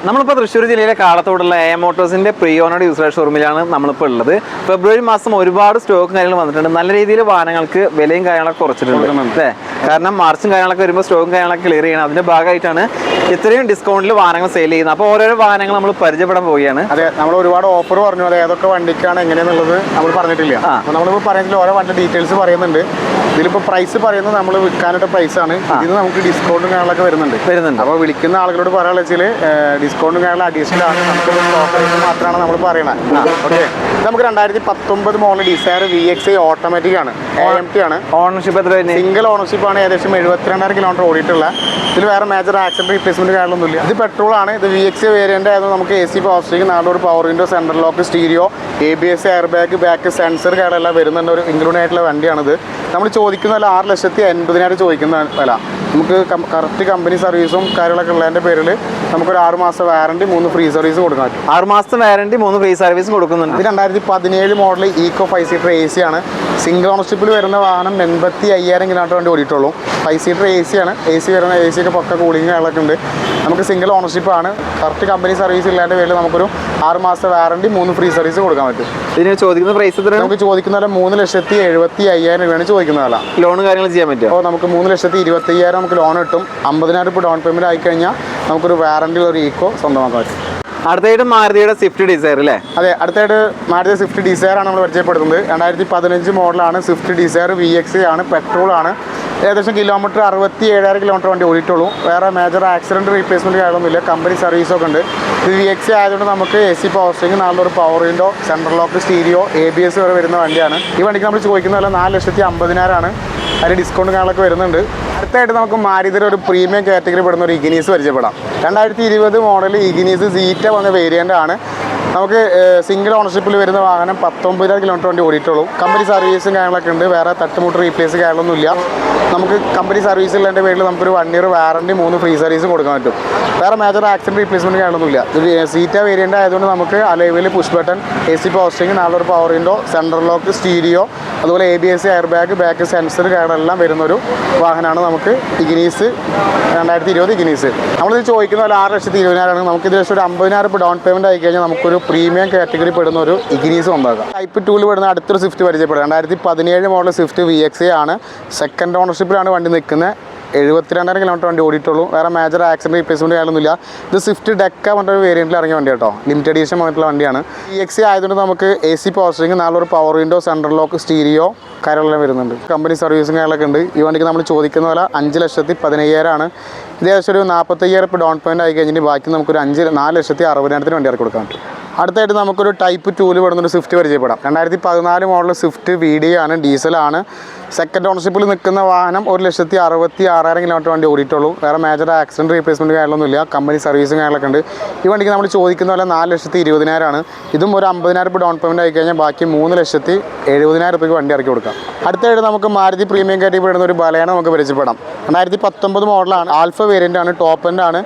നമ്മളിപ്പോൾ തൃശ്ശൂർ ജില്ലയിലെ കാളത്തോടുള്ള A മോട്ടോഴ്സിന്റെ pre owned user ഷോറൂമിലാണ് നമ്മളിപ്പോൾ ഉള്ളത്. ഫെബ്രുവരി മാസം ഒരുപാട് സ്റ്റോക്കും കാര്യങ്ങളും വന്നിട്ടുണ്ട്. നല്ല രീതിയിൽ വാഹനങ്ങൾക്ക് വിലയും കാര്യങ്ങളൊക്കെ കുറച്ചിട്ടുണ്ട് അല്ലേ? കാരണം മാർച്ചും കാര്യങ്ങളൊക്കെ വരുമ്പോൾ സ്റ്റോക്കും കാര്യങ്ങളൊക്കെ ക്ലിയർ ചെയ്യണം. അതിന്റെ ഭാഗമായിട്ടാണ് ഇത്രയും ഡിസ്കൗണ്ടിൽ വാഹനങ്ങൾ സെയിൽ ചെയ്യുന്നത്. അപ്പോൾ ഓരോരോ വാഹനങ്ങൾ നമ്മൾ പരിചയപ്പെടാൻ പോവുകയാണ്. അതെ, നമ്മൾ ഒരുപാട് ഓഫർ പറഞ്ഞു. അത് ഏതൊക്കെ വണ്ടിക്കാണ് എങ്ങനെയാണെന്നുള്ളത് നമ്മൾ പറഞ്ഞിട്ടില്ല. നമ്മളിപ്പോൾ പറയുന്നില്ല, ഓരോ വണ്ടി ഡീറ്റെയിൽസ് പറയുന്നുണ്ട്. ഇതിലിപ്പോൾ പ്രൈസ് പറയുന്നത് നമ്മൾ വിൽക്കാനായിട്ട് പ്രൈസാണ്. ഇതിന് നമുക്ക് ഡിസ്കൗണ്ടും കാര്യങ്ങളൊക്കെ വരുന്നുണ്ട്. അപ്പോൾ വിളിക്കുന്ന ആളുകളോട് പറയാനുള്ള വെച്ചാൽ ഡിസ്കൗണ്ടും കാര്യങ്ങളും അഡീഷണൽ ആണ്. നമുക്ക് ഓഫർ മാത്രമാണ് നമ്മൾ പറയണത്. ഓക്കെ, നമുക്ക് 2019 മോഡൽ ഡിസയർ VXi ഓട്ടോമാറ്റിക് ആണ്, AMT ആണ്. ഓണർഷിപ്പ് എത്ര? സിംഗിൾ ഓണർഷിപ്പ് ആണ്. ഏകദേശം 72,000 കിലോമീറ്റർ ഓടിയിട്ടുള്ള. ഇതിൽ വേറെ മേജർ ആക്സിഡന്റ് റീപ്ലേസ്മെന്റ് കാര്യങ്ങളൊന്നുമില്ല. ഇത് പെട്രോൾ ആണ്. ഇത് VXi വേരിയന്റ് ആയതുകൊണ്ട് നമുക്ക് AC power steering, 4 power window, central lock, stereo, ABS, air bag, back sensor കാര്യങ്ങളെല്ലാം വരുന്നുണ്ട്. ഒരു ഇൻക്ലൂഡ് ആയിട്ടുള്ള വണ്ടിയാണിത്. നമ്മൾ ചോദിക്കുന്ന വില 6,80,000 ചോദിക്കുന്ന വില. നമുക്ക് കറക്റ്റ് കമ്പനി സർവീസും കാര്യങ്ങളൊക്കെ ഉള്ളതിൻ്റെ പേരിൽ നമുക്കൊരു 6 മാസം വാറണ്ടി 3 ഫ്രീ സർവീസ് കൊടുക്കാൻ പറ്റും. 6 മാസത്തെ വാറണ്ടി 3 ഫ്രീ സർവീസ് കൊടുക്കുന്നുണ്ട്. ഇത് 2017 മോഡൽ ഈക്കോ 5 സീറ്റർ AC ആണ്. സിംഗിൾ ഓണർഷിപ്പിൽ വരുന്ന വാഹനം 85,000 കിലോമീറ്റർ വണ്ടി ഓടിയിട്ടുള്ളൂ. 5 സീറ്റർ AC ആണ്. AC വരുന്ന AC ഒക്കെ പക്ക കൂളിംഗ് കാര്യങ്ങളൊക്കെ ഉണ്ട്. നമുക്ക് സിംഗിൾ ഓണർഷിപ്പ് ആണ്. കറക്റ്റ് കമ്പനി സർവീസ് ഇല്ലാണ്ട് പേരിൽ നമുക്കൊരു 6 മാസം വാറണ്ടി 3 ഫ്രീ സർവീസ് കൊടുക്കാൻ പറ്റും. ഇതിന് ചോദിക്കുന്ന പ്രൈസ് എത്ര? നമുക്ക് ചോദിക്കുന്ന വില 3,75,000 രൂപയാണ് ചോദിക്കുന്ന വില. ലോൺ കാര്യങ്ങൾ ചെയ്യാൻ പറ്റും. അപ്പോൾ നമുക്ക് 3,25,000 നമുക്ക് ലോൺ കിട്ടും. 50,000 ഇപ്പോൾ ഡൗൺ പേയ്മെൻറ്റ് ആയിക്കഴിഞ്ഞാൽ നമുക്കൊരു വാറണ്ടി ഒരു ഈക്കോ സ്വന്തമാക്കാൻ പറ്റും. അടുത്തായിട്ട് മാരുതിയുടെ സ്വിഫ്റ്റ് ഡിസയർ അല്ലേ? അതെ, അടുത്തായിട്ട് മാരുതി സ്വിഫ്റ്റ് ഡിസയർ ആണ് നമ്മൾ പരിചയപ്പെടുത്തുന്നത്. 2015 മോഡലാണ് സ്വിഫ്റ്റ് ഡിസയർ. VXi ആണ്, പെട്രോൾ ആണ്. ഏകദേശം കിലോമീറ്റർ 67,000 കിലോമീറ്റർ വണ്ടി ഓടിയിട്ടുള്ളൂ. വേറെ മേജർ ആക്സിഡൻറ്റ് റീപ്ലേസ്മെൻറ്റ് കാര്യമൊന്നുമില്ല. കമ്പനി സർവീസൊക്കെ ഉണ്ട്. ഇത് VXi ആയതുകൊണ്ട് നമുക്ക് AC power steering, 4 power window, central lock, stereo, ABS വരെ വരുന്ന വണ്ടിയാണ്. ഈ വണ്ടിക്ക് നമ്മൾ ചോദിക്കുന്ന വില 4,50,000 ആണ്. അതിന് ഡിസ്കൗണ്ട് കാര്യങ്ങളൊക്കെ വരുന്നുണ്ട്. അടുത്തായിട്ട് നമുക്ക് മാരുതിയുടെ ഒരു പ്രീമിയം കാറ്റഗറി പെടുന്ന ഒരു ഇഗ്നീസ് പരിചയപ്പെടാം. 2020 മോഡൽ ഇഗ്നീസ് സീറ്റ വന്ന വേരിയൻ്റ് ആണ്. നമുക്ക് സിംഗിൾ ഓണർഷിപ്പിൽ വരുന്ന വാഹനം 19,000 കിലോമീറ്റർ വണ്ടി ഓടിയിട്ടുള്ളൂ. കമ്പനി സർവീസും കാര്യങ്ങളൊക്കെ ഉണ്ട്. വേറെ തട്ടുമുട്ട് റീപ്ലേസ് കാര്യങ്ങളൊന്നുമില്ല. നമുക്ക് കമ്പനി സർവീസുള്ളതിൻ്റെ പേരിൽ നമുക്കൊരു 1 ഇയർ വാറണ്ടി 3 ഫ്രീ സർവീസും കൊടുക്കാൻ പറ്റും. വേറെ മേജർ ആക്സിഡൻറ്റ് റീപ്ലേസ്മെൻറ്റ് കാര്യങ്ങളൊന്നുമില്ല. ഇത് സീറ്റ വേരിയൻ്റ് ആയതുകൊണ്ട് നമുക്ക് അലോയിൽ push button, AC power steering, 4 power window, central lock, stereo, അതുപോലെ ABS, air bag, back sensor കാര്യങ്ങളെല്ലാം വരുന്നൊരു വാഹനമാണ് നമുക്ക് ഇഗ്നീസ് 2020 ഇഗ്നീസ്. നമ്മളിത് ചോദിക്കുന്ന പോലെ 6,20,000 നമുക്ക് ഇതിൽ ഒരു 50,000 ഇപ്പോൾ ഡൗൺ പേയ്മെൻറ്റ് ആയി കഴിഞ്ഞാൽ നമുക്കൊരു പ്രീമിയം കാറ്റഗറി പെടുന്ന ഒരു ഇഗ്നീസ് ഉണ്ടാക്കാം. ടൈപ്പ് 2 പെടുന്ന അടുത്തൊരു സ്വിഫ്റ്റ് പരിചയപ്പെടുക. 2017 മോഡൽ സ്വിഫ്റ്റ് VXi ആണ്. സെക്കൻഡ് ഓണർഷിപ്പിലാണ് വണ്ടി നിൽക്കുന്നത്. 72,000 കിലോമീറ്റർ വണ്ടി ഓടിയിട്ടുള്ളൂ. വേറെ മേജർ ആക്സിഡൻറ്റ് റീപ്ലേസ്മെൻറ്റ് കാര്യമൊന്നുമില്ല. ഇത് സ്വിഫ്റ്റ് ഡെക്ക പറഞ്ഞൊരു വേരിയൻറ്റിൽ ഇറങ്ങിയ വണ്ടി കേട്ടോ. ലിമിറ്റഡ് എഡിഷൻ വന്നിട്ടുള്ള വണ്ടിയാണ്. VXi ആയതുകൊണ്ട് നമുക്ക് AC power steering, 4 power window, central lock, stereo കാര്യങ്ങളെല്ലാം വരുന്നുണ്ട്. കമ്പനി സർവീസും കാര്യങ്ങളൊക്കെ ഉണ്ട്. ഈ വണ്ടിക്ക് നമ്മൾ ചോദിക്കുന്ന പോലെ 5,15,000 ആണ്. ഇത് ഏകദേശം ഒരു 45,000 ഇപ്പോൾ ഡൗൺ പേയ്മെൻറ്റ് ആയി കഴിഞ്ഞിട്ട് ബാക്കി നമുക്കൊരു 4,60,000 വണ്ടി ഇറക്കി കൊടുക്കാൻ പറ്റും. അടുത്തായിട്ട് നമുക്കൊരു ടൈപ്പ് 2 പെടുന്നൊരു സ്വിഫ്റ്റ് പരിചയപ്പെടാം. 2014 മോഡൽ സ്വിഫ്റ്റ് VD ആണ്, ഡീസലാണ്. സെക്കൻഡ് ഓണർഷിപ്പിൽ നിൽക്കുന്ന വാഹനം 1,66,000 കിലോമീറ്റർ വണ്ടി ഓടിയിട്ടുള്ളൂ. വേറെ മേജർ ആക്സിഡൻറ്റ് റീപ്ലേസ്മെൻറ്റ് കാര്യങ്ങളൊന്നുമില്ല. കമ്പനി സർവീസും കാര്യങ്ങളൊക്കെ ഉണ്ട്. ഈ വണ്ടിക്ക് നമ്മൾ ചോദിക്കുന്ന പോലെ 4,20,000 ആണ്. ഇതും ഒരു 50,000 ഇപ്പോൾ ഡൗൺ പേയ്മെൻറ്റ് ആയി കഴിഞ്ഞാൽ ബാക്കി 3,70,000 രൂപയ്ക്ക് വണ്ടി ഇറക്കി കൊടുക്കാം. അടുത്തായിട്ട് നമുക്ക് മാരുതി പ്രീമിയം കാറ്റഗറി പെടുന്ന ഒരു ബലേനോ നമുക്ക് പരിചയപ്പെടാം. 2019 മോഡലാണ്. ആൽഫ വേരിയൻ്റ് ആണ്, ടോപ്പ് എൻഡ് ആണ്.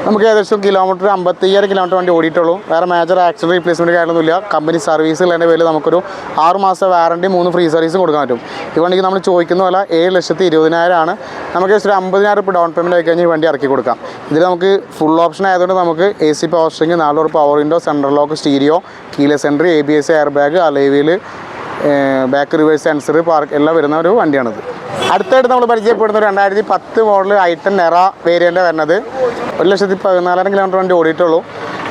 നമുക്ക് ഏകദേശം കിലോമീറ്റർ 55,000 കിലോമീറ്റർ വണ്ടി ഓടിയിട്ടുള്ളൂ. വേറെ മേജർ ആക്സിഡൻറ്റ് റീപ്ലേസ്മെൻറ്റ് കാര്യമൊന്നുമില്ല. കമ്പനി സർവീസ് ഉള്ളതിൻ്റെ പേരിൽ നമുക്കൊരു 6 മാസം വാറണ്ടി 3 ഫ്രീ സർവീസ് കൊടുക്കാൻ പറ്റും. ഈ വണ്ടിക്ക് നമ്മൾ ചോദിക്കുന്ന പോലെ 7,20,000 ആണ്. നമുക്ക് ഒരു 50,000 ഇപ്പോൾ ഡൗൺ പേയ്മെൻറ്റ് ആയി കഴിഞ്ഞാൽ ഈ വണ്ടി ഇറക്കി കൊടുക്കാം. ഇതിൽ നമുക്ക് ഫുൾ ഓപ്ഷൻ ആയതുകൊണ്ട് നമുക്ക് AC power steering, 4 power window, central lock, stereo, keyless entry, ABS, air bag, അലോയിൽ ബാക്ക് റിവേഴ്സ് സെൻസർ, പാർക്ക് എല്ലാം വരുന്ന ഒരു വണ്ടിയാണിത്. അടുത്തായിട്ട് നമ്മൾ പരിചയപ്പെടുന്ന 2010 മോഡൽ i10 നെറ വേരിയൻ്റ് വരുന്നത്. 1,14,000 കിലോമീറ്റർ വണ്ടി ഓടിയിട്ടുള്ളൂ.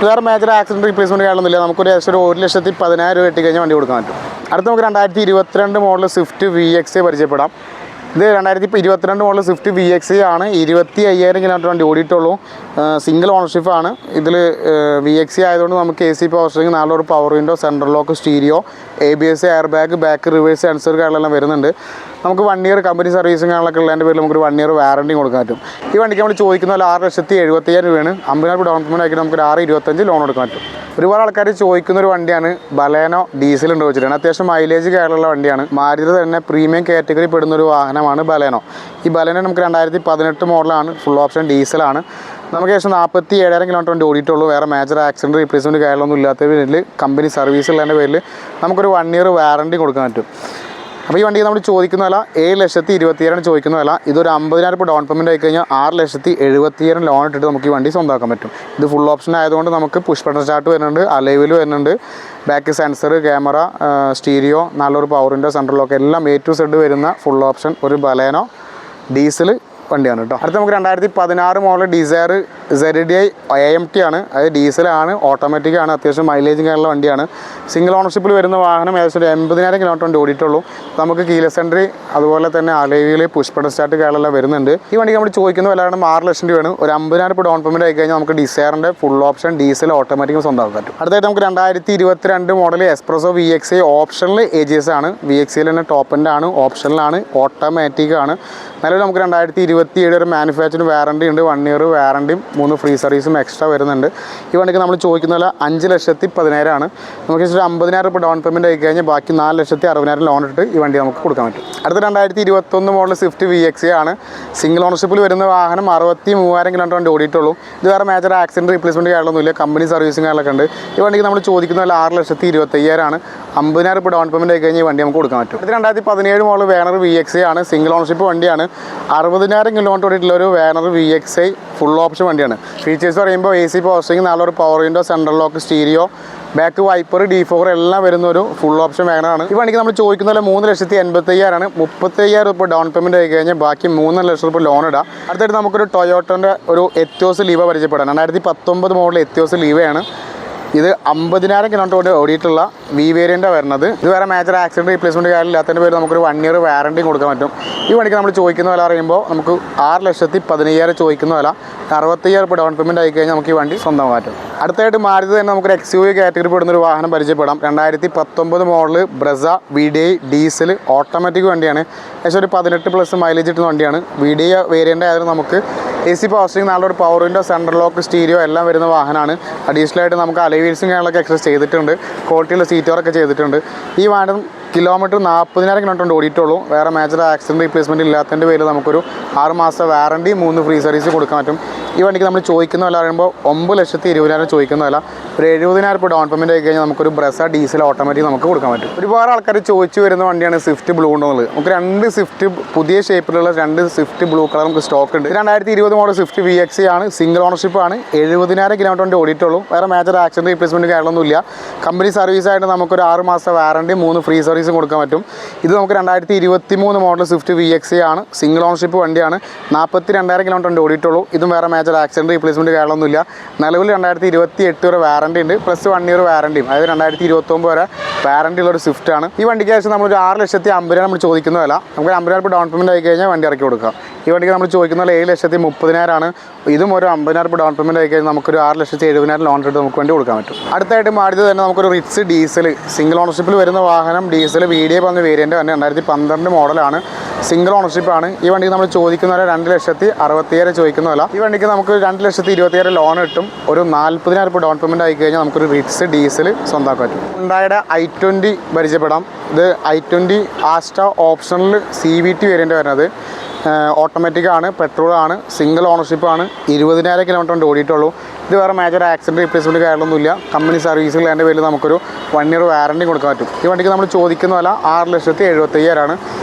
വേറെ മേജർ ആക്സിഡൻറ്റ് റീപ്ലേസ്മെൻറ്റ് കാര്യമൊന്നുമില്ല. നമുക്കൊരു ഏകദേശം ഒരു 1,10,000 രൂപ കിട്ടി കഴിഞ്ഞാൽ വണ്ടി കൊടുക്കാൻ പറ്റും. അടുത്ത് നമുക്ക് 2022 മോഡൽ സ്വിഫ്റ്റ് VXi പരിചയപ്പെടാം. ഇത് 2022 മോഡൽ സ്വിഫ്റ്റ് VXi ആണ്. 25,000 കിലോമീറ്റർ വണ്ടി ഓടിയിട്ടുള്ളൂ. സിംഗിൾ ഓണർഷിപ്പാണ്. ഇതിൽ VXi ആയതുകൊണ്ട് നമുക്ക് AC power steering, 4 power window, central lock, stereo, ABS, air bag, back reverse sensor കാര്യങ്ങളെല്ലാം വരുന്നുണ്ട്. നമുക്ക് 1 ഇയർ കമ്പനി സർവീസും കാര്യങ്ങളൊക്കെ ഉള്ളതിൻ്റെ പേരിൽ നമുക്കൊരു 1 ഇയർ വാറണ്ടി കൊടുക്കാൻ പറ്റും. ഈ വണ്ടിക്ക് നമ്മൾ ചോദിക്കുന്ന 6,70,000 രൂപയാണ്. 50,000 ഡൗൺ പേയ്മെൻറ്റ് ആക്കി നമുക്ക് 6,25,000 ലോൺ കൊടുക്കാൻ പറ്റും. ഒരുപാട് ആൾക്കാർ ചോദിക്കുന്ന ഒരു വണ്ടിയാണ് ബലേനോ ഡീസൽ ഉണ്ട് വെച്ചിട്ടാണ്. അത്യാവശ്യം മൈലേജ് കാര്യമുള്ള വണ്ടിയാണ്. മാരുതി തന്നെ പ്രീമിയം കാറ്റഗറി പെടുന്ന ഒരു വാഹനമാണ് ബലേനോ. ഈ ബലേനോ നമുക്ക് 2018 മോഡലാണ്. ഫുൾ ഓപ്ഷൻ ഡീസലാണ്. നമുക്ക് ഏകദേശം 47,000 കിലോമീറ്റർ വണ്ടി ഓടിയിട്ടുള്ളൂ. വേറെ മേജർ ആക്സിഡൻറ്റ് റീപ്ലേസ്മെൻറ്റ് കാര്യങ്ങളൊന്നും ഇല്ലാത്ത പേരിൽ കമ്പനി സർവീസ് ഉള്ളതിൻ്റെ പേരിൽ നമുക്കൊരു 1 ഇയർ വാറണ്ടി കൊടുക്കാൻ പറ്റും. അപ്പോൾ ഈ വണ്ടി നമ്മൾ ചോദിക്കുന്ന വില 7,27,000 ചോദിക്കുന്ന വില. ഇതൊരു 50,000 ഡൗൺ പേയ്മെൻറ്റ് ആയി കഴിഞ്ഞാൽ 6,70,000 ലോൺ ഇട്ടിട്ട് നമുക്ക് ഈ വണ്ടി സ്വന്തമാക്കാൻ പറ്റും. ഇത് ഫുൾ ഓപ്ഷൻ ആയതുകൊണ്ട് നമുക്ക് പുഷ് ബട്ടൺ സ്റ്റാർട്ട് വരുന്നുണ്ട്, അലൈവിൽ വരുന്നുണ്ട്, ബാക്ക് സെൻസർ, ക്യാമറ, സ്റ്റീരിയോ, നല്ലൊരു പവറിൻ്റെ സെൻട്രൽ ലോക്ക് എല്ലാം A to Z വരുന്ന ഫുൾ ഓപ്ഷൻ ഒരു ബലേനോ ഡീസൽ വണ്ടിയാണ് കേട്ടോ. അടുത്ത നമുക്ക് 2016 മോഡൽ ഡിസയർ ZDI AMT ആണ്. അത് ഡീസലാണ്, ഓട്ടോമാറ്റിക് ആണ്, അത്യാവശ്യം മൈലേജും കാര്യമുള്ള വണ്ടിയാണ്. സിംഗിൾ ഓണർഷിപ്പിൽ വരുന്ന വാഹനം ഏകദേശം ഒരു 80,000 കിലോമീറ്റർ വണ്ടി ഓടിയിട്ടുള്ളൂ. നമുക്ക് കീലെസ് എൻട്രി അതുപോലെ തന്നെ അലൈവിൽ പുഷ് ബട്ടൺ സ്റ്റാർട്ട് കാര്യമെല്ലാം വരുന്നുണ്ട്. ഈ വണ്ടിക്ക് നമ്മൾ ചോദിക്കുന്ന വില 6 ലക്ഷം രൂപയാണ്. ഒരു 50,000 ഡൗൺ പേയ്മെൻറ്റ് ആയി കഴിഞ്ഞാൽ നമുക്ക് ഡിസയറിൻ്റെ ഫുൾ ഓപ്ഷൻ ഡീസൽ ഓട്ടോമാറ്റിക് സ്വന്തമാക്കാൻ പറ്റും. അടുത്തായിട്ട് നമുക്ക് 2022 മോഡൽ എക്സ്പ്രസോ VXI ഓപ്ഷനിൽ AGS ആണ്. VXIയിൽ തന്നെ ടോപ്പ് എൻഡ് ആണ്, ഓപ്ഷനിലാണ്, ഓട്ടോമാറ്റിക് ആണ്. നിലവിൽ നമുക്ക് 2027 ഒരു മാനുഫാക്ചറിങ് വാറണ്ടി ഉണ്ട്, 1 ഇയർ വാറണ്ടിയും 3 ഫ്രീ സർവീസും എക്സ്ട്രാ വരുന്നുണ്ട്. ഈ വണ്ടിക്ക് നമ്മൾ ചോദിക്കുന്ന വില 5,10,000 ആണ്. നമുക്ക് ഒരു 50,000 ഡൗൺ പേയ്മെൻറ്റ് ആയി കഴിഞ്ഞാൽ ബാക്കി 4,60,000 ലോൺ ഇട്ട് ഈ വണ്ടി നമുക്ക് കൊടുക്കാൻ പറ്റും. അടുത്ത 2021 മോഡൽ സ്വിഫ്റ്റ് VXI ആണ്. സിംഗിൾ ഓണർഷിപ്പിൽ വരുന്ന വാഹനം 63,000 കിലോമീറ്റർ വണ്ടി ഓടിയിട്ടുള്ളൂ. ഇത് വേറെ മേജർ ആക്സിഡൻറ്റ് റീപ്ലേസ്മെൻറ്റ് കാര്യങ്ങളൊന്നുമില്ല, കമ്പനി സർവീസും കാര്യങ്ങളൊക്കെ ഉണ്ട്. ഈ വണ്ടിക്ക് നമ്മൾ ചോദിക്കുന്ന വില 6,25,000 ആണ്. 50,000 ഡൗൺ പേയ്മെൻറ്റ് ആയി കഴിഞ്ഞാൽ ഈ വണ്ടി നമുക്ക് കൊടുക്കാൻ പറ്റും. ഇത് 2017 മോഡൽ വേണർ VXI ആണ്. സിംഗിൾ ഓണർഷിപ്പ് വണ്ടിയാണ്. 60,000 കിലോമീറ്റർ ഓടിയിട്ടുള്ള ഒരു വേണർ VXI ഫുൾ ഓപ്ഷൻ വണ്ടിയാണ്. ഫീച്ചേഴ്സ് പറയുമ്പോൾ AC പവർ സ്റ്റിയറിംഗ്, നല്ലൊരു power window, central lock, stereo, back wiper, D4 എല്ലാം വരുന്ന ഒരു ഫുൾ ഓപ്ഷൻ വാഗണറാണ്. ഈ വണ്ടിക്ക് നമ്മൾ ചോദിക്കുന്ന പോലെ 3,85,000 ആണ്. 30,000 രൂപ ഡൗൺ പേയ്മെൻറ്റ് ആയി കഴിഞ്ഞാൽ ബാക്കി 3 ലക്ഷം രൂപ ലോൺ ഇടാം. അടുത്തായിട്ട് നമുക്കൊരു ടൊയോട്ടോൻ്റെ ഒരു എത്തിയോസ് ലീവ പരിചയപ്പെടാം. 2019 മോഡൽ എത്തിയോസ് ലീവയാണ്. ഇത് 50,000 കിലോമീറ്റർ ഓടിയിട്ടുള്ള V വേരിയൻ്റാണ് വരുന്നത്. ഇത് വേറെ മേജർ ആക്സിഡൻറ്റ് റീപ്ലേസ്മെൻറ്റ് കാര്യമില്ലാത്തതിൻ്റെ പേര് നമുക്കൊരു 1 ഇയർ വാറണ്ടി കൊടുക്കാൻ പറ്റും. ഈ വണ്ടിക്ക് നമ്മൾ ചോദിക്കുന്ന വില പറയുമ്പോൾ നമുക്ക് 6,15,000 ചോദിക്കുന്ന വില. 60,000 ഡൗൺ പേയ്മെൻറ്റ് ആയി കഴിഞ്ഞാൽ നമുക്ക് ഈ വണ്ടി സ്വന്തമാക്കാൻ പറ്റും. അടുത്തായിട്ട് മാരുതി തന്നെ നമുക്കൊരു XUV കാറ്റഗറി പെടുന്നൊരു വാഹനം പരിചയപ്പെടാം. 2019 model Brezza VDI diesel automatic വണ്ടിയാണ്. ഏകദേശം ഒരു 18+ മൈലേജ് കിട്ടുന്ന വണ്ടിയാണ്. VDI വേരിയൻ്റ് ആയതുകൊണ്ട് നമുക്ക് AC പവർ സ്റ്റിയറിംഗ്, നല്ലൊരു power window, central lock, stereo എല്ലാം വരുന്ന വാഹനമാണ്. അഡീഷണൽ ആയിട്ട് നമുക്ക് അലൈവീൽസും കാര്യങ്ങളൊക്കെ എക്സ്ട്രാ ചെയ്തിട്ടുണ്ട്, ക്വാളിറ്റിയുള്ള സീറ്റോറൊക്കെ ചെയ്തിട്ടുണ്ട്. ഈ വാഹനം കിലോമീറ്റർ 40,000 കിലോമീറ്റർ ഓടിയിട്ടുള്ളൂ. വേറെ മേജർ ആക്സിഡൻറ്റ് റീപ്ലേസ്മെൻറ്റ് ഇല്ലാത്തതിൻ്റെ പേരിൽ നമുക്കൊരു 6 മാസത്തെ വാറണ്ടി 3 ഫ്രീ സർവീസ് കൊടുക്കാൻ പറ്റും. ഈ വണ്ടിക്ക് നമ്മൾ ചോദിക്കുന്ന വില പറയുമ്പോൾ 9,20,000 ചോദിക്കുന്ന വില. ഒരു 70,000 ഡൗൺ പേയ്മെൻറ്റ് ആയി കഴിഞ്ഞാൽ നമുക്കൊരു ബ്രസ ഡീസൽ ഓട്ടോമാറ്റിക് നമുക്ക് കൊടുക്കാൻ പറ്റും. ഒരുപാട് ആൾക്കാർ ചോദിച്ചു വരുന്ന വണ്ടിയാണ് സ്വിഫ്റ്റ് ബ്ലൂ എന്നുള്ളത്. നമുക്ക് 2 സ്വിഫ്റ്റ് പുതിയ ഷേപ്പിലുള്ള 2 സ്വിഫ്റ്റ് ബ്ലൂ കളർ നമുക്ക് സ്റ്റോക്ക് ഉണ്ട്. 2020 മോഡൽ സ്വിഫ്റ്റ് VXI ആണ്. സിംഗിൾ ഓണർഷിപ്പ് ആണ്. 70,000 കിലോമീറ്റർ വണ്ടി ഓടിയിട്ടുള്ളൂ. വേറെ മേജർ ആക്സിഡൻറ്റ് റീപ്ലേസ്മെൻറ്റ് കാര്യങ്ങളൊന്നുമില്ല. കമ്പനി സർവീസായിട്ട് നമുക്കൊരു 6 മാസത്തെ വാറണ്ടി 3 ഫ്രീ സർവീസ് കൊടുക്കാൻ പറ്റും. ഇത് നമുക്ക് 2023 മോഡൽ സ്വിഫ്റ്റ് VXI ആണ്. സിംഗിൾ ഓണർഷിപ്പ് വണ്ടിയാണ്. 42,000 കിലോമീറ്റർ വണ്ടി ഓടിയിട്ടുള്ളൂ. ഇതും വേറെ മേജർ ആക്സിഡൻറ്റ് റീപ്ലേസ്മെൻറ്റ് കാര്യങ്ങളൊന്നുമില്ല. നിലവിൽ 2028 വരെ വാറണ്ടി ഉണ്ട്, പ്ലസ് 1 ഇയർ വാറണ്ടിയും. അതായത് 2029 വരെ വാറണ്ടി ഉള്ളൊരു സ്വിഫ്റ്റ് ആണ്. ഈ വണ്ടിക്ക് ശേഷം നമ്മളൊരു 6,50,000 നമ്മൾ ചോദിക്കുന്ന വില. നമുക്ക് 50,000 ഡൗൺ പേയ്മെൻറ്റ് ആയി കഴിഞ്ഞാൽ വണ്ടി ഇറക്കി കൊടുക്കാം. ഈ വണ്ടിക്ക് നമ്മൾ ചോദിക്കുന്ന 7,30,000 ആണ്. ഇതും ഒരു 50,000 ഡൗൺ പേയ്മെൻറ്റ് ആയി കഴിഞ്ഞാൽ നമുക്കൊരു 6,70,000 ലോൺ ഇട്ട് നമുക്ക് വണ്ടി കൊടുക്കാൻ പറ്റും. അടുത്തായിട്ട് മാറിയത് തന്നെ നമുക്കൊരു റിറ്റ്സ് ഡീസൽ സിംഗിൾ ഓണർഷിപ്പിൽ വരുന്ന വാഹനം. ഡീസൽ VDI പറഞ്ഞ വേരിയൻ്റ് തന്നെ 2012 മോഡലാണ്. സിംഗിൾ ഓണർഷിപ്പാണ്. ഈ വണ്ടിക്ക് നമ്മൾ ചോദിക്കുന്ന വില 2,60,000 ചോദിക്കുന്ന വില. ഈ വണ്ടിക്ക് നമുക്ക് 2,20,000 ലോൺ കിട്ടും. ഒരു 40,000 ഡൗൺ പേയ്മെൻറ്റ് ആയി കഴിഞ്ഞാൽ നമുക്കൊരു റിറ്റ്സ് ഡീസൽ സ്വന്തമാക്കാൻ പറ്റും. ഉണ്ടായുടെ i20 പരിചയപ്പെടാം. ഇത് i20 ആസ്റ്റ ഓപ്ഷനിൽ CVT വേരിയൻ്റ് വരുന്നത്. ഓട്ടോമാറ്റിക് ആണ്, പെട്രോൾ ആണ്, സിംഗിൾ ഓണർഷിപ്പാണ്. 20,000 കിലോമീറ്റർ വണ്ടി ഓടിയിട്ടുള്ളൂ. ഇത് വേറെ മേജർ ആക്സിഡൻറ്റ് റീപ്ലേസ്മെൻറ്റ് കാര്യങ്ങളൊന്നുമില്ല. കമ്പനി സർവീസുകൾ അതിൻ്റെ പേരിൽ നമുക്കൊരു 1 ഇയർ വാറണ്ടി കൊടുക്കാൻ പറ്റും. ഈ വണ്ടിക്ക് നമ്മൾ ചോദിക്കുന്ന വില 6,70,000 ആണ്.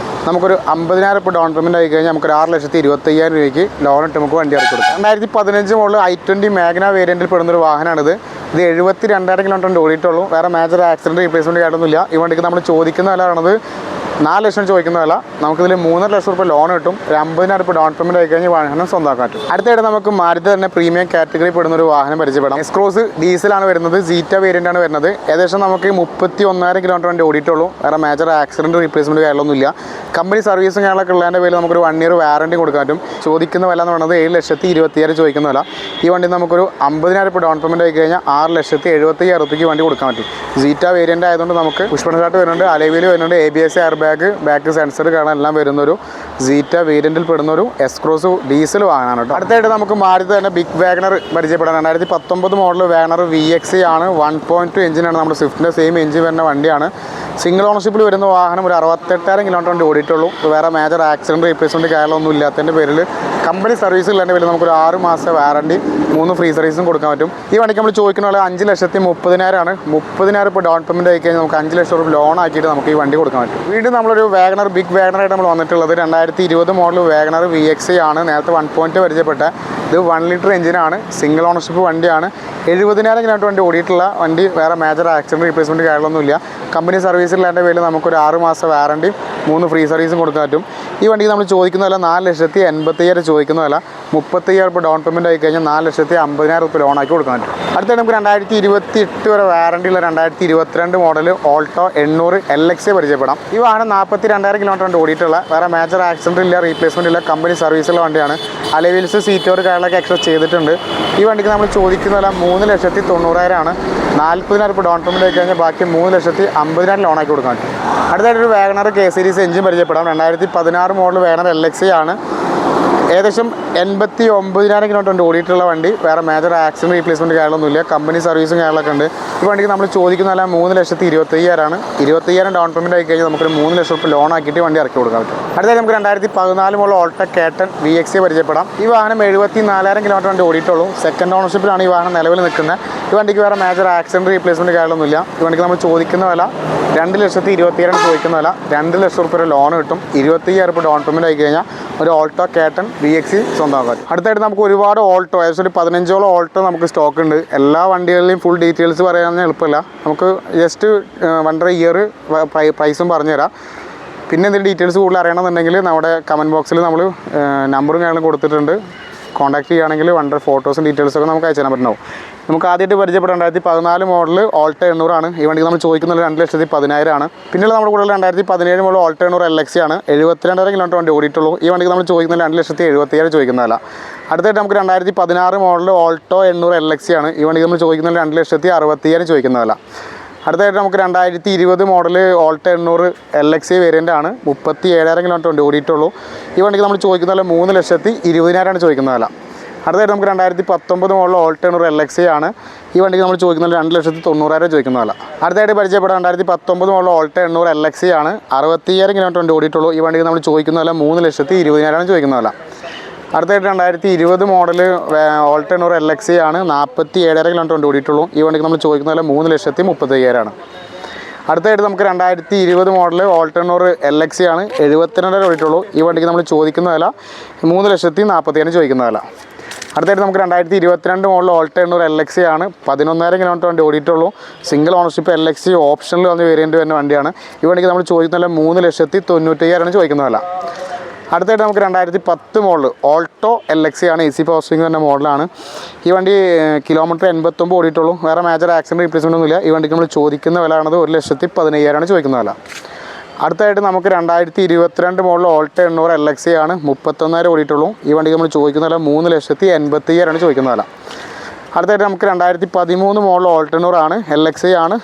നമുക്കൊരു 50,000 ഡൗൺ പേയ്മെൻറ്റ് ആയി കഴിഞ്ഞാൽ നമുക്കൊരു 6,25,000 രൂപയ്ക്ക് ലോൺ ഇട്ട് നമുക്ക് വണ്ടി ഇറക്കി കൊടുക്കാം. 2015 മോഡൽ i20 മാഗ്ന വേരിയൻറ്റിൽ പെടുന്നൊരു വാഹനമാണിത്. ഇത് 72,000 കിലോമീറ്റർ വണ്ടി ഓടിയിട്ടുള്ളൂ. വേറെ മേജർ ആക്സിഡൻറ്റ് റീപ്ലേസ്മെൻറ്റ് കാര്യമൊന്നുമില്ല. ഈ വണ്ടിക്ക് നമ്മൾ ചോദിക്കുന്ന വില ആണത് 4 ലക്ഷം ചോദിക്കുന്ന വില. നമുക്കിതിൽ 3.5 ലക്ഷം രൂപ ലോൺ കിട്ടും. ഒരു 50,000 ഡൗൺ പേയ്മെൻറ്റ് ആയി കഴിഞ്ഞാൽ വാഹനം സ്വന്തമാക്കാൻ പറ്റും. അടുത്തായിട്ട് നമുക്ക് മാരുതി തന്നെ പ്രീമിയം കാറ്റഗറി പെടുന്ന ഒരു വാഹനം പരിചയപ്പെടാം. എക്സ്ക്രോസ് ഡീസലാണ് വരുന്നത്. സീറ്റ വേരിയൻ്റ് ആണ് വരുന്നത്. ഏകദേശം നമുക്ക് 31,000 കിലോമീറ്റർ വണ്ടി ഓടിയിട്ടുള്ളൂ. വേറെ മേജർ ആക്സിഡൻറ്റ് റീപ്ലേസ്മെൻറ്റ് കാര്യമൊന്നുമില്ല. കമ്പനി സർവീസും കാര്യങ്ങളൊക്കെ ഉള്ളതിൻ്റെ പേരിൽ നമുക്കൊരു 1 ഇയർ വാറണ്ടി കൊടുക്കാൻ പറ്റും. ചോദിക്കുന്ന വില എന്ന് പറയുന്നത് 7,20,000 ചോദിക്കുന്ന വില. ഈ വണ്ടി നമുക്കൊരു 50,000 ഡൗൺ പേയ്മെൻറ്റ് ആയി കഴിഞ്ഞാൽ 6,70,000 രൂപയ്ക്ക് വണ്ടി കൊടുക്കാൻ പറ്റും. സീറ്റ വേരിയൻ്റ് ആയതുകൊണ്ട് നമുക്ക് പുഷ് ബട്ടൺ സ്റ്റാർട്ട് വരുന്നുണ്ട്, അലൈവിൽ വരുന്നുണ്ട്, ABS എയർ ബാക്ക് സെൻസർ കാണാൻ എല്ലാം വരുന്നൊരു സീറ്റ വേരിയൻറ്റിൽ പെടുന്നൊരു എക്സ്ക്രോസ് ഡീസൽ വാഹനമാണ് കേട്ടോ. അടുത്തായിട്ട് നമുക്ക് മാരുതി തന്നെ ബിഗ് വാഗണർ പരിചയപ്പെടാം. 2019 മോഡൽ വാഗണർ VXI ആണ്. 1.2 എഞ്ചിനാണ്. നമ്മുടെ സ്വിഫ്റ്റിൻ്റെ സെയിം എഞ്ചിൻ വരുന്ന വണ്ടിയാണ്. സിംഗിൾ ഓണർഷിപ്പിൽ വരുന്ന വാഹനം. ഒരു 68,000 കിലോമീറ്റർ വണ്ടി ഓടിയിട്ടുള്ളൂ. വേറെ മേജർ ആക്സിഡൻറ്റ് റീപ്ലേസ്മെൻറ്റ് കാര്യങ്ങളൊന്നും ഇല്ലാത്തതിൻ്റെ പേരിൽ കമ്പനി സർവീസുകളുടെ പേരിൽ നമുക്കൊരു 6 മാസത്തെ വാറണ്ടി 3 ഫ്രീ സർവീസും കൊടുക്കാൻ പറ്റും. ഈ വണ്ടിക്ക് നമ്മൾ ചോദിക്കുന്ന പോലെ 5,30,000 ആണ്. 30,000 ഡൗൺ പേയ്മെൻറ്റ് ആയി കഴിഞ്ഞാൽ നമുക്ക് 5 ലക്ഷം രൂപ ലോൺ ആക്കിയിട്ട് നമുക്ക് ഈ വണ്ടി കൊടുക്കാൻ പറ്റും. വീണ്ടും നമ്മളൊരു വാഗണർ ബിഗ് വാഗണറായിട്ട് നമ്മൾ വന്നിട്ടുള്ളത് 2020 മോഡൽ വാഗണർ VX ആണ്. നേരത്തെ 1.2 പരിചയപ്പെട്ട ഇത് 1 ലിറ്റർ എഞ്ചിനാണ്, സിംഗിൾ ഓണർഷിപ്പ് വണ്ടിയാണ്. 70,000 കിലോമീറ്റർ വണ്ടി ഓടിയിട്ടുള്ള വണ്ടി. വേറെ മേജർ ആക്സിഡൻറ്റ് റീപ്ലേസ്മെൻറ്റ് കാര്യങ്ങളൊന്നുമില്ല. കമ്പനി സർവീസിലാൻ്റെ പേരിൽ നമുക്കൊരു 6 മാസം വാറണ്ടിയും 3 ഫ്രീ സർവീസും കൊടുക്കാൻ പറ്റും. ഈ വണ്ടിക്ക് നമ്മൾ ചോദിക്കുന്ന വില 4,80,000 ചോദിക്കുന്ന വില. 30,000 രൂപ ഡൗൺ പേയ്മെൻറ്റ് ആയി കഴിഞ്ഞാൽ 4,50,000 രൂപ ലോണാക്കി കൊടുക്കാൻ പറ്റും. അടുത്ത നമുക്ക് 2028 വരെ വാറണ്ടിയുള്ള 2022 മോഡൽ ഓൾട്ടോ 800 LX പരിചയപ്പെടാം. ഈ വാഹനം 42,000 കിലോമീറ്റർ കൊണ്ട് ഓടിയിട്ടുള്ള, വേറെ മേജർ ആക്സിഡൻറ്റ് ഇല്ല, റീപ്ലേസ്മെൻറ്റ് ഇല്ല, കമ്പനി സർവീസുള്ള വണ്ടിയാണ്. അലവീൽസ് സീറ്റോർ കാര്യങ്ങളൊക്കെ എക്സ്ട്രാ ചെയ്തിട്ടുണ്ട്. ഈ വണ്ടിക്ക് നമ്മൾ ചോദിക്കുന്ന വില 3,90,000 ആണ്. 40,000 രൂപ ഡൗൺ പേയ്മെൻറ്റ് ആയി കഴിഞ്ഞാൽ ബാക്കി 3,50,000 ലോണാക്കി കൊടുക്കാൻ പറ്റും. അടുത്തായിട്ടൊരു വാഗണർ K സീരീസ് എഞ്ചിൻ പരിചയപ്പെടാം. 2016 മോഡൽ വാഗണർ LX ആണ്. ഏകദേശം 89,000 കിലോമീറ്റർ കൊണ്ട് ഓടിയിട്ടുള്ള വണ്ടി. വേറെ മേജർ ആക്സിഡൻറ്റ് റീപ്ലേസ്മെൻറ്റ് കാര്യങ്ങളൊന്നുമില്ല, കമ്പനി സർവീസും കാര്യങ്ങളൊക്കെ ഉണ്ട്. ഈ വണ്ടിക്ക് നമ്മൾ ചോദിക്കുന്ന വില 3,25,000 ആണ്. 20,000 ഡൗൺ പേയ്മെൻറ്റ് ആയി കഴിഞ്ഞാൽ നമുക്കൊരു 3 ലക്ഷം രൂപ ലോൺ ആക്കിയിട്ട് വണ്ടി ഇറക്കി കൊടുക്കാൻ പറ്റും. അടുത്തായി നമുക്ക് 2014 മോഡൽ ഓൾട്ടോ കേട്ടൺ VX പരിചയപ്പെടാം. ഈ വാഹനം 74,000 കിലോമീറ്റർ വണ്ടി ഓടിയിട്ടുള്ളൂ. സെക്കൻഡ് ഓണർഷിപ്പിലാണ് ഈ വാഹനം നിലവിൽ നിൽക്കുന്നത്. ഈ വണ്ടിക്ക് വേറെ മേജർ ആക്സിഡൻറ്റ് റീപ്ലേസ്മെൻറ്റ് കാര്യങ്ങളൊന്നുമില്ല. ഈ വണ്ടിക്ക് നമ്മൾ ചോദിക്കുന്ന വില 2,20,000 ചോദിക്കുന്ന വില. 2 ലക്ഷം രൂപ ലോൺ കിട്ടും. 20,000 രൂപ ഡൗൺ പേയ്മെൻറ്റ് ആയി കഴിഞ്ഞാൽ ഒരു ഓൾട്ടോ കേട്ടൺ VX സ്വന്തമാക്കാൻ. അടുത്തായിട്ട് നമുക്ക് ഒരുപാട് ഓൾട്ടോ, ഏകദേശം ഒരു 15ഓളം ഓൾട്ടോ നമുക്ക് സ്റ്റോക്ക് ഉണ്ട്. എല്ലാ വണ്ടികളിലെയും ഫുൾ ഡീറ്റെയിൽസ് പറയാൻ എളുപ്പമില്ല. നമുക്ക് ജസ്റ്റ് വണ്ടർ ഇയർ പ്രൈസും പറഞ്ഞുതരാം. പിന്നെ എന്തെങ്കിലും ഡീറ്റെയിൽസ് കൂടുതൽ അറിയണമെന്നുണ്ടെങ്കിൽ നമ്മുടെ കമൻറ്റ് ബോക്സിൽ നമ്മൾ നമ്പറും കാര്യങ്ങളും കൊടുത്തിട്ടുണ്ട്. കോൺടാക്ട് ചെയ്യുകയാണെങ്കിൽ വണ്ടർ ഫോട്ടോസും ഡീറ്റെയിൽസൊക്കെ നമുക്ക് അയച്ചു തരാൻ പറ്റുന്നുണ്ടാവും. നമുക്ക് ആദ്യമായിട്ട് പരിചയപ്പെടാം 2014 മോഡൽ ഓൾട്ടോ 800 ആണ്. ഈ വണ്ടിക്ക് നമ്മൾ ചോദിക്കുന്നത് 2,10,000 ആണ്. പിന്നീട് നമ്മുടെ കൂടെ 2017 മോഡൽ ഓൾട്ടോ 800 LX ആണ്. 72,000 കിലോമീറ്റർ വണ്ടി ഓടിയിട്ടുള്ളൂ. ഈ വണ്ടിക്ക് നമ്മൾ ചോദിക്കുന്നത് 2,70,000 ചോദിക്കുന്നതല്ല. അടുത്തായിട്ട് നമുക്ക് 2016 മോഡൽ ഓൾട്ടോ 800 LX ആണ്. ഈ വണ്ടിക്ക് നമ്മൾ ചോദിക്കുന്നത് 2,60,000 ചോദിക്കുന്നതല്ല. അടുത്തായിട്ട് നമുക്ക് 2020 മോഡൽ ഓൾട്ടോ 800 LX വേരിയൻ്റ് ആണ്. 37,000 കിലോമീറ്റർ വണ്ടി ഓടിയിട്ടുള്ളൂ. ഈ വണ്ടിക്ക് നമ്മൾ ചോദിക്കുന്നത് 3,20,000 ചോദിക്കുന്നതല്ല. അടുത്തായിട്ട് നമുക്ക് 2019 മോഡൽ ഓൾട്ടോ 800 LX ആണ്. ഈ വണ്ടിക്ക് നമ്മൾ ചോദിക്കുന്നത് 2,90,000 ചോദിക്കുന്നതല്ല. അടുത്തായിട്ട് പരിചയപ്പെടാം 2019 മോഡൽ ഓൾട്ടോ 800 LX ആണ്. 60,000 കിലോമീറ്റർ വണ്ടി ഓടിയിട്ടുള്ളൂ. ഈ വണ്ടിക്ക് നമ്മൾ ചോദിക്കുന്നത് 3,20,000 ചോദിക്കുന്നതല്ല. അടുത്തായിട്ട് 2020 മോഡൽ ഓൾട്ടോ 800 LX ആണ്. 47,000 കിലോമീറ്റർ വണ്ടി ഓടിയിട്ടുള്ളൂ. ഈ വണ്ടിക്ക് നമ്മൾ ചോദിക്കുന്നത് 3,30,000 ആണ്. അടുത്തായിട്ട് നമുക്ക് 2020 മോഡൽ ഓൾട്ടോ 800 LX ആണ്. 72,000 ഓടിയിട്ടുള്ളൂ. ഈ വണ്ടിക്ക് നമ്മൾ ചോദിക്കുന്ന വില 3,40,000 ചോദിക്കുന്ന വില. അടുത്തായിട്ട് നമുക്ക് 2022 മോഡൽ ഓൾട്ടോ 800 LX ആണ്. 11,000 കിലോമീറ്റർ വണ്ടി ഓടിയിട്ടുള്ളൂ. സിംഗിൾ ഓണർഷിപ്പ് LX ഓപ്ഷനിൽ വന്ന് വേരിയൻ്റ് വരുന്ന വണ്ടിയാണ്. ഈ വണ്ടിക്ക് നമ്മൾ ചോദിക്കുന്ന 3,90,000 ചോദിക്കുന്ന വില. അടുത്തായിട്ട് നമുക്ക് 2010 മോഡൽ ഓൾട്ടോ LX ആണ്. AC പവർ സ്റ്റിയറിംഗ് വരുന്ന മോഡലാണ്. ഈ വണ്ടി കിലോമീറ്റർ 89 ഓടിയിട്ടുള്ളൂ. വേറെ മേജർ ആക്സിഡൻറ്റ് റീപ്ലേസ്മെൻ്റ് ഒന്നുമില്ല. ഈ വണ്ടിക്ക് നമ്മൾ ചോദിക്കുന്ന വില ആണത് 1,15,000 ചോദിക്കുന്ന വില. അടുത്തായിട്ട് നമുക്ക് 2022 മോഡൽ ഓൾട്ടോ 800 LX ആണ്. 31,000 ഓടിയിട്ടുള്ളൂ. ഈ വണ്ടിക്ക് നമ്മൾ ചോദിക്കുന്ന വില 3,80,000 ചോദിക്കുന്ന വില. അടുത്തായിട്ട് നമുക്ക് 2013 മോഡൽ ഓൾട്ടോ 800 ആണ്. LX ആണ്.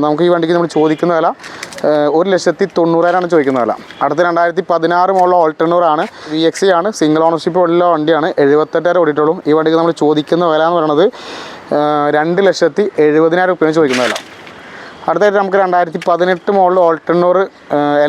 നമുക്ക് ഈ വണ്ടിക്ക് നമ്മൾ ചോദിക്കുന്ന വില 1,90,000 ചോദിക്കുന്ന വില. അടുത്ത 2016 മോഡൽ ഓൾട്ടോ 800 ആണ്. VX ആണ്. സിംഗിൾ ഓണർഷിപ്പ് ഉള്ള വണ്ടിയാണ്. 78,000 ഓടിയിട്ടുള്ളൂ. ഈ വണ്ടിക്ക് നമ്മൾ ചോദിക്കുന്ന വില എന്ന് പറയുന്നത് 2,70,000 രൂപയാണ് ചോദിക്കുന്ന വില. അടുത്തായിട്ട് നമുക്ക് 2018 മോഡൽ ഓൾട്ടോ 800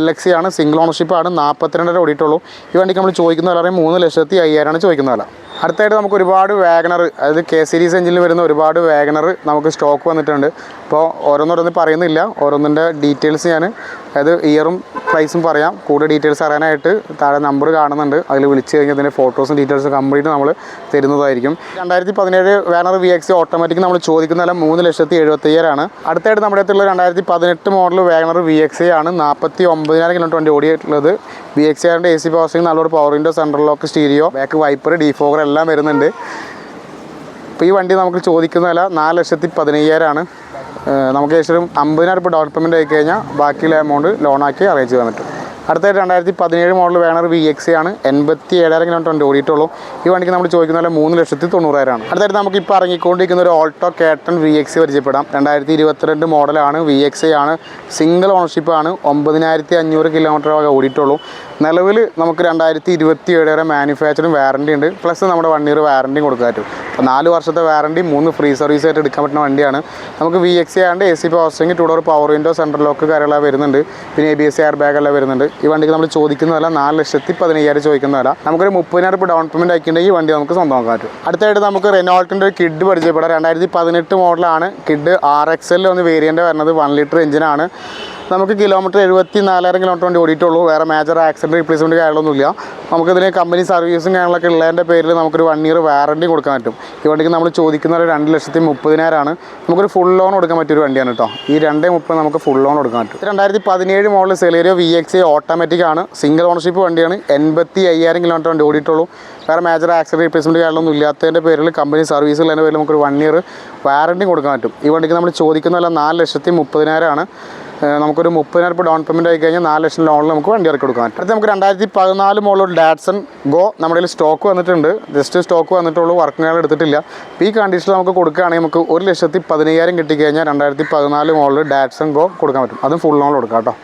LX ആണ്. സിംഗിൾ ഓണർഷിപ്പ് ആണ്. 42,000 ഓടിയിട്ടുള്ളൂ. ഈ വണ്ടിക്ക് നമ്മൾ ചോദിക്കുന്ന വില 3,05,000 ചോദിക്കുന്ന വില. അടുത്തായിട്ട് നമുക്ക് ഒരുപാട് വാഗണർ, അതായത് K സീരീസ് എഞ്ചിനിൽ വരുന്ന ഒരുപാട് വാഗണർ നമുക്ക് സ്റ്റോക്ക് വന്നിട്ടുണ്ട്. അപ്പോൾ ഓരോന്നോരോന്ന് പറയുന്നില്ല, ഓരോന്നിൻ്റെ ഡീറ്റെയിൽസ് ഞാൻ അതായത് ഇയറും പ്രൈസും പറയാം. കൂടുതൽ ഡീറ്റെയിൽസ് അറിയാനായിട്ട് താഴെ നമ്പർ കാണുന്നുണ്ട്. അതിൽ വിളിച്ച് കഴിഞ്ഞാൽ അതിൻ്റെ ഫോട്ടോസും ഡീറ്റെയിൽസും കംപ്ലീറ്റ് നമ്മൾ തരുന്നതായിരിക്കും. 2017 വാഗണർ VX ഓട്ടോമാറ്റിക് നമ്മൾ ചോദിക്കുന്ന വില 3,70,000 ആണ്. അടുത്തായിട്ട് നമ്മുടെ അടുത്തുള്ള 2018 മോഡൽ വാഗണർ VX ആണ്. 49,000 കിലോമീറ്റർ വണ്ടി ഓടിയിട്ടുള്ളത്. VX ആയതുകൊണ്ട് AC പവർ സ്റ്റിയറിംഗ്, നല്ലൊരു power window, central lock, stereo, back wiper, defogger എല്ലാം വരുന്നുണ്ട്. ഇപ്പോൾ ഈ വണ്ടി നമുക്ക് ചോദിക്കുന്ന വില 4,15,000 ആണ്. നമുക്ക് ഏകദേശം 50,000 രൂപ ഡൗൺ പേയ്മെൻറ്റ് ആയി കഴിഞ്ഞാൽ ബാക്കിയുള്ള എമൗണ്ട് ലോണാക്കി അറേഞ്ച് ചെയ്യാൻ പറ്റും. അടുത്തായിട്ട് 2017 മോഡൽ വാഗണർ VX ആണ്. 87,000 കിലോമീറ്റർ വണ്ടി ഓടിയിട്ടുള്ളൂ. ഈ വണ്ടിക്ക് നമ്മൾ ചോദിക്കുന്ന വില 3,90,000 ആണ്. അടുത്തായിട്ട് നമുക്ക് ഇപ്പോൾ ഇറങ്ങിക്കൊണ്ടിരിക്കുന്ന ഒരു ഓൾട്ടോ കേട്ടൺ VX പരിചയപ്പെടാം. 2022 മോഡലാണ്. VX ആണ്. സിംഗിൾ ഓണർഷിപ്പ് ആണ്. 9,500 കിലോമീറ്റർ ഓടിയിട്ടുള്ളൂ. നിലവിൽ നമുക്ക് 2027 വരെ മാനുഫാക്ചറിങ് വാറണ്ടി ഉണ്ട്. പ്ലസ് നമ്മുടെ 1 ഇയർ വാറണ്ടിയും കൊടുക്കാൻ പറ്റും. അപ്പോൾ 4 വർഷത്തെ വാറണ്ടി, 3 ഫ്രീ സർവീസ് ആയിട്ട് എടുക്കാൻ പറ്റുന്ന വണ്ടിയാണ്. നമുക്ക് VX ആയതുകൊണ്ട് AC power steering, 2 door power window, central lock കാര്യങ്ങളെല്ലാം വരുന്നുണ്ട്. പിന്നെ ABS എയർ ബാഗ് എല്ലാം വരുന്നുണ്ട്. ഈ വണ്ടിക്ക് നമ്മൾ ചോദിക്കുന്ന വില 4,15,000 ചോദിക്കുന്ന വില. നമുക്കൊരു 30,000 രൂപ ഡൗൺ പേയ്മെൻറ്റ് ആക്കിയിട്ടുണ്ടെങ്കിൽ ഈ വണ്ടി നമുക്ക് സ്വന്തമാക്കാൻ പറ്റും. അടുത്തായിട്ട് നമുക്ക് റെനോൾട്ടിൻ്റെ ഒരു കിഡ് പരിചയപ്പെടാം. 2018 മോഡലാണ്. കിഡ് RXL ഒന്ന് വേരിയൻ്റ് വരുന്നത്. 1 ലിറ്റർ എഞ്ചിനാണ്. നമുക്ക് കിലോമീറ്റർ 74,000 കിലോമീറ്റർ വണ്ടി ഓടിയിട്ടുള്ളൂ. വേറെ മേജർ ആക്സിഡൻറ്റ് റീപ്ലേസ്മെൻറ്റ് കാര്യങ്ങളൊന്നുമില്ല. നമുക്കിതിന് കമ്പനി സർവീസും കാര്യങ്ങളൊക്കെ ഉള്ളതിൻ്റെ പേരിൽ നമുക്കൊരു 1 ഇയർ വാറണ്ടി കൊടുക്കാൻ പറ്റും. ഈ വണ്ടിക്ക് നമ്മൾ ചോദിക്കുന്ന ഒരു 2,30,000 നമുക്കൊരു ഫുൾ ലോൺ കൊടുക്കാൻ പറ്റിയൊരു വണ്ടിയാണ് കേട്ടോ. ഈ 2.30 നമുക്ക് ഫുൾ ലോൺ കൊടുക്കാൻ പറ്റും. 2017 മോഡൽ സെലേറിയോ VXA ഓട്ടോമാറ്റിക് ആണ്. സിംഗിൾ ഓണർഷിപ്പ് വണ്ടിയാണ്. 85,000 കിലോമീറ്റർ വണ്ടി ഓടിയിട്ടുള്ളൂ. വേറെ മേജർ ആക്സിഡൻറ്റ് റീപ്ലേസ്മെൻറ്റ് കാര്യങ്ങളൊന്നും ഇല്ലാത്തതിൻ്റെ പേരിൽ കമ്പനി സർവീസ് ഉള്ളതിൻ്റെ പേരിൽ നമുക്കൊരു 1 ഇയർ വാറണ്ടി കൊടുക്കാൻ പറ്റും. ഈ വണ്ടിക്ക് നമ്മൾ ചോദിക്കുന്നതല്ല 4,30,000 നമുക്കൊരു 30,000 ഡൗൺ പേയ്മെൻറ്റ് ആയി കഴിഞ്ഞാൽ 4 ലക്ഷം ലോണിൽ നമുക്ക് വണ്ടി ഇറക്കി കൊടുക്കാൻ പറ്റും. അടുത്ത് നമുക്ക് 2014 മോഡൽ ഡാറ്റ്സൺ ഗോ നമ്മുടെ കയ്യിൽ സ്റ്റോക്ക് വന്നിട്ടുണ്ട്. ജസ്റ്റ് സ്റ്റോക്ക് വന്നിട്ടുള്ളൂ, വർക്കിംഗ് ആൾ എടുത്തിട്ടില്ല. ഈ കണ്ടീഷനിൽ നമുക്ക് കൊടുക്കുകയാണെങ്കിൽ നമുക്ക് 1,15,000 കിട്ടിക്കഴിഞ്ഞാൽ 2014 മോഡൽ ഡാറ്റ്സൺ ഗോ കൊടുക്കാൻ പറ്റും. അതും ഫുൾ ലോൺ കൊടുക്കാം കേട്ടോ.